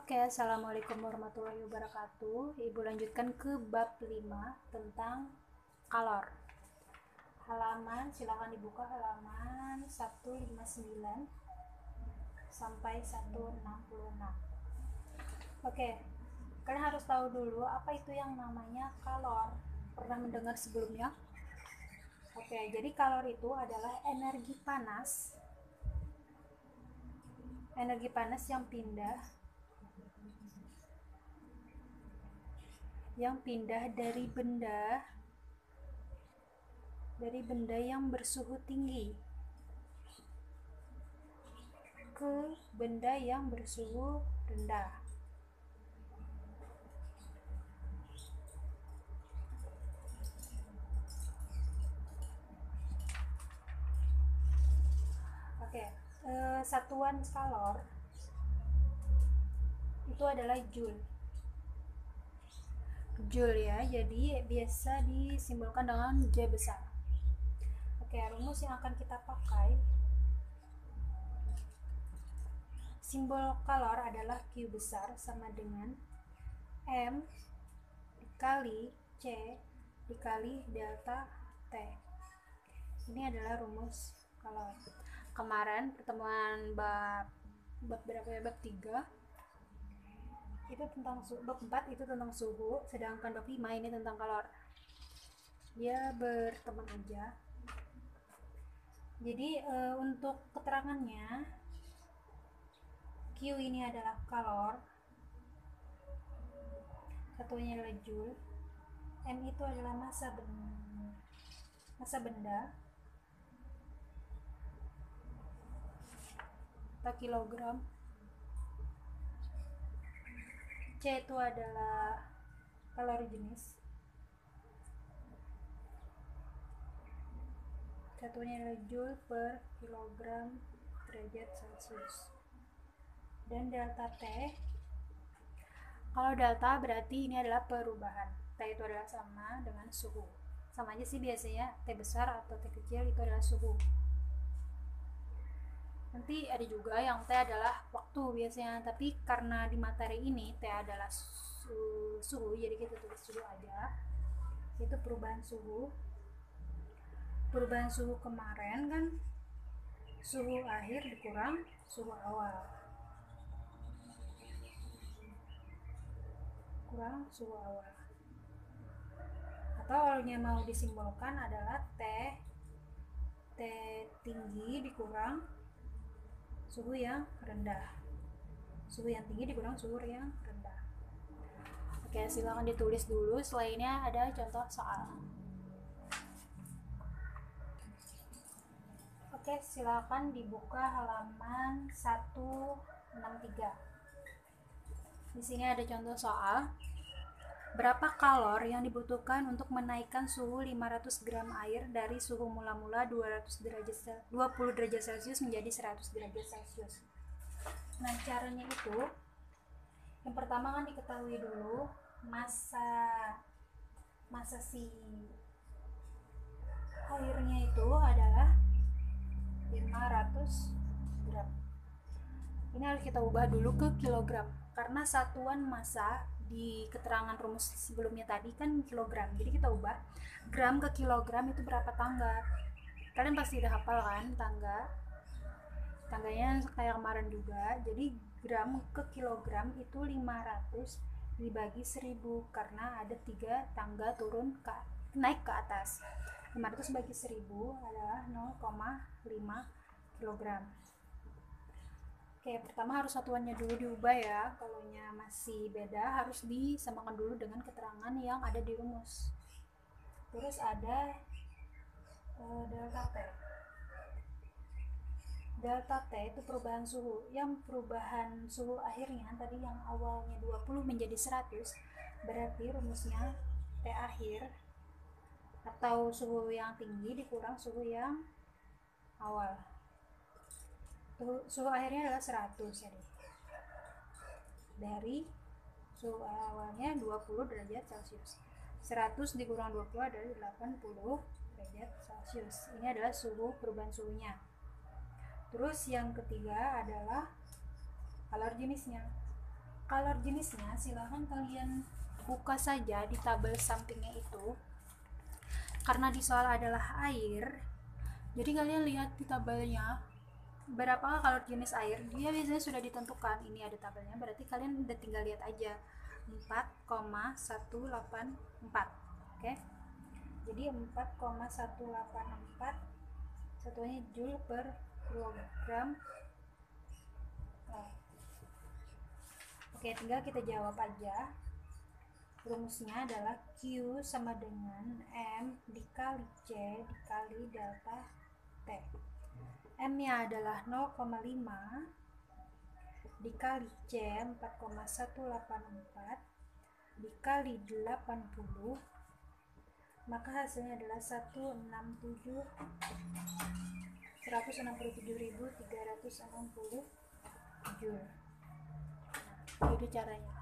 Oke, assalamualaikum warahmatullahi wabarakatuh. Ibu lanjutkan ke bab 5 tentang kalor. Halaman, silakan dibuka halaman 159 sampai 166. Oke, kalian harus tahu dulu apa itu yang namanya kalor. Pernah mendengar sebelumnya? Oke, jadi kalor itu adalah energi panas yang pindah dari benda yang bersuhu tinggi ke benda yang bersuhu rendah. Oke, satuan kalor itu adalah joule. Joule ya, jadi biasa disimbolkan dengan J besar. Oke, rumus yang akan kita pakai, simbol kalor adalah Q besar sama dengan M dikali C dikali delta T. Ini adalah rumus kalor. Kemarin pertemuan bab berapa ya? Bab 3 itu tentang bab 4 itu tentang suhu, sedangkan bab 5 ini tentang kalor. Dia berteman aja. Jadi untuk keterangannya, Q ini adalah kalor, satunya adalah joule, M itu adalah massa benda atau kilogram, C itu adalah kalori jenis, satunya adalah joule per kilogram derajat Celcius. Dan delta T, kalau delta berarti ini adalah perubahan, T itu adalah sama dengan suhu. Sama aja sih biasanya, T besar atau T kecil itu adalah suhu. Nanti ada juga yang T adalah waktu biasanya, tapi karena di materi ini T adalah suhu, jadi kita tulis suhu aja. Itu perubahan suhu. Perubahan suhu kemarin kan suhu akhir dikurang suhu awal. Kurang suhu awal. Atau awalnya mau disimbolkan adalah T tinggi dikurang suhu yang rendah. Suhu yang tinggi dikurang suhu yang rendah. Oke, silakan ditulis dulu. Selainnya ada contoh soal. Oke, silakan dibuka halaman 163. Di sini ada contoh soal. Berapa kalor yang dibutuhkan untuk menaikkan suhu 500 gram air dari suhu mula-mula 20 derajat Celcius menjadi 100 derajat Celcius? Nah, caranya itu, yang pertama kan diketahui dulu massa si airnya itu adalah 500 gram. Ini harus kita ubah dulu ke kilogram, karena satuan massa di keterangan rumus sebelumnya tadi kan kilogram, jadi kita ubah gram ke kilogram itu berapa tangga. Kalian pasti udah hafal kan tangganya kayak kemarin juga. Jadi gram ke kilogram itu 500 dibagi 1000, karena ada 3 tangga naik ke atas. 500 bagi 1000 adalah 0,5 kilogram. Oke, pertama harus satuannya dulu diubah ya. Kalau masih beda harus disamakan dulu dengan keterangan yang ada di rumus. Terus ada delta T. Delta T itu perubahan suhu. Yang perubahan suhu akhirnya tadi yang awalnya 20 menjadi 100, berarti rumusnya T akhir atau suhu yang tinggi dikurang suhu yang awal. Suhu akhirnya adalah 100 jadi. Dari suhu awalnya 20 derajat Celcius. 100 dikurang 20 adalah 80 derajat Celcius. Ini adalah suhu, perubahan suhunya. Terus yang ketiga adalah kalor jenisnya. Kalor jenisnya silahkan kalian buka saja di tabel sampingnya itu, karena di soal adalah air, jadi kalian lihat di tabelnya berapa kalor jenis air, dia biasanya sudah ditentukan. Ini ada tabelnya, berarti kalian udah tinggal lihat aja 4,184. oke, jadi 4,184 satuannya joule per kilogram. Oke, tinggal kita jawab aja. Rumusnya adalah Q sama dengan M dikali C dikali delta T. M nya adalah 0,5 dikali C 4,184 dikali 80, maka hasilnya adalah 167.360 joule. Itu caranya.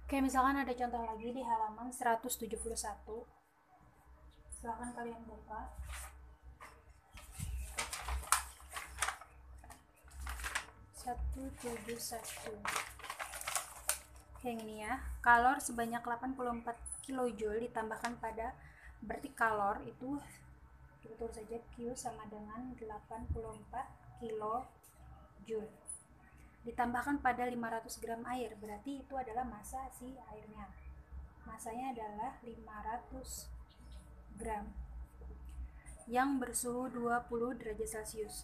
Oke, misalkan ada contoh lagi di halaman 171. Silahkan kalian buka. Yang ini ya, kalor sebanyak 84 kJ ditambahkan pada, berarti kalor itu kita tulis saja Q sama dengan 84 kJ ditambahkan pada 500 gram air, berarti itu adalah massa si airnya. Masanya adalah 500 gram yang bersuhu 20 derajat Celcius.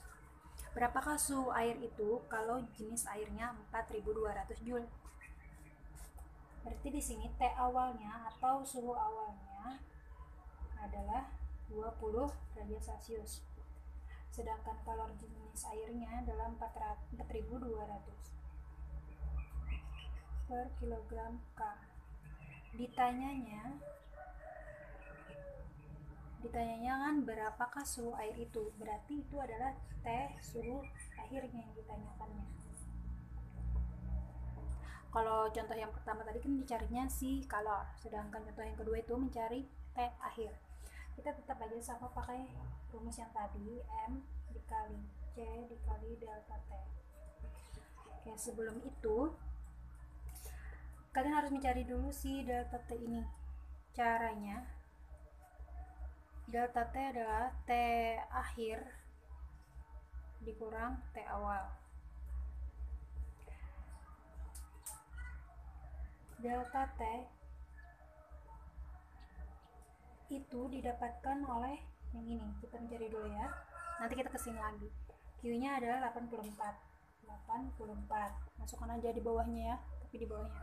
Berapakah suhu air itu kalau jenis airnya 4200 joule? Berarti di sini T awalnya atau suhu awalnya adalah 20 derajat Celcius. Sedangkan kalor jenis airnya adalah 4200 per kilogram K. Ditanyanya kan berapakah suhu air itu? Berarti itu adalah T suhu akhirnya yang ditanyakannya. Kalau contoh yang pertama tadi kan dicarinya si kalor, sedangkan contoh yang kedua itu mencari T akhir. Kita tetap aja sama pakai rumus yang tadi, M dikali C dikali delta T. Oke, sebelum itu kalian harus mencari dulu si delta T ini. Caranya, delta T adalah T akhir dikurang T awal. Delta T itu didapatkan oleh yang ini. Kita mencari dulu ya. Nanti kita kesini lagi. Q-nya adalah 84. Masukkan aja di bawahnya ya, tapi di bawahnya.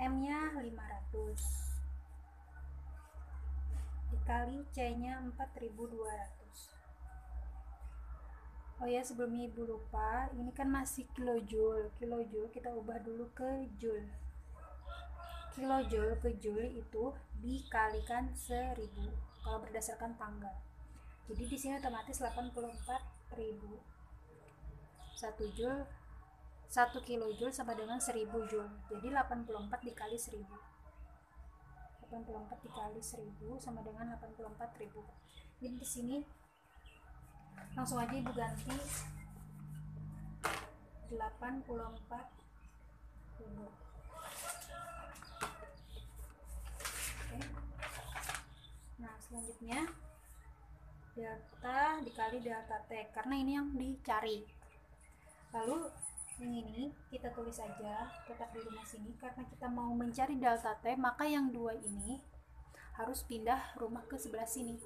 M-nya 500 dikali C-nya 4200. Oh ya, sebelumnya ibu lupa, ini kan masih kilojoule. Kilojoule kita ubah dulu ke joule. Kilojoule ke joule itu dikalikan 1000 kalau berdasarkan tanggal. Jadi di sini otomatis 84.000. 1 kilojoule sama dengan 1000 joule. Jadi 84 dikali 1000. 84 dikali 1000 sama dengan 84.000. Jadi di sini langsung aja ibu ganti 84.000. Nah, selanjutnya delta dikali delta T, karena ini yang dicari. Lalu yang ini kita tulis aja tetap di rumah sini, karena kita mau mencari delta T, maka yang dua ini harus pindah rumah ke sebelah sini.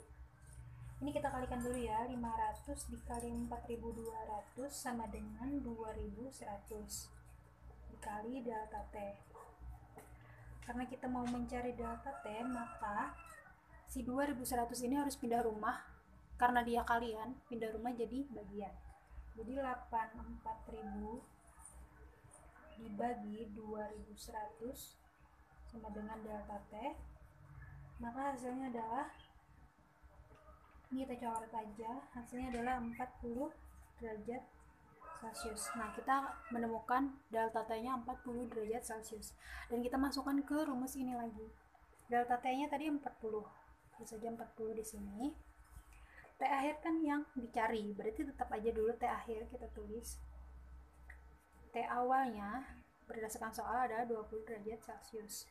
Ini kita kalikan dulu ya, 500 dikali 4200 sama dengan 2100 dikali delta T. Karena kita mau mencari delta T, maka si 2100 ini harus pindah rumah, karena dia kalian, pindah rumah jadi bagian. Jadi 84.000 dibagi 2100 sama dengan delta T, maka hasilnya adalah, ini kita coret aja, hasilnya adalah 40 derajat Celcius. Nah, kita menemukan delta T-nya 40 derajat Celcius. Dan kita masukkan ke rumus ini lagi. Delta T-nya tadi 40. Terus saja 40 di sini. T akhir kan yang dicari, berarti tetap aja dulu T akhir kita tulis. T awalnya berdasarkan soal adalah 20 derajat Celcius.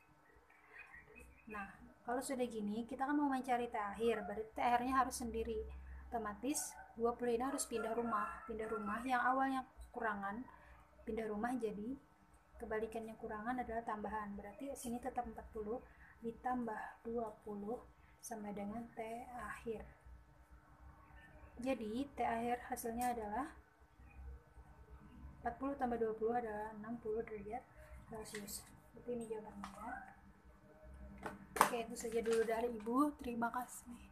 Nah, kalau sudah gini, kita kan mau mencari T akhir, berarti T akhirnya harus sendiri. Otomatis 20 ini harus pindah rumah. Pindah rumah yang awalnya kurangan, pindah rumah jadi kebalikannya kurangan adalah tambahan. Berarti sini tetap 40 ditambah 20 sama dengan T akhir. Jadi T akhir hasilnya adalah 40 tambah 20 adalah 60 derajat Celcius. Seperti ini jawabannya. Oke, itu saja dulu dari Ibu. Terima kasih.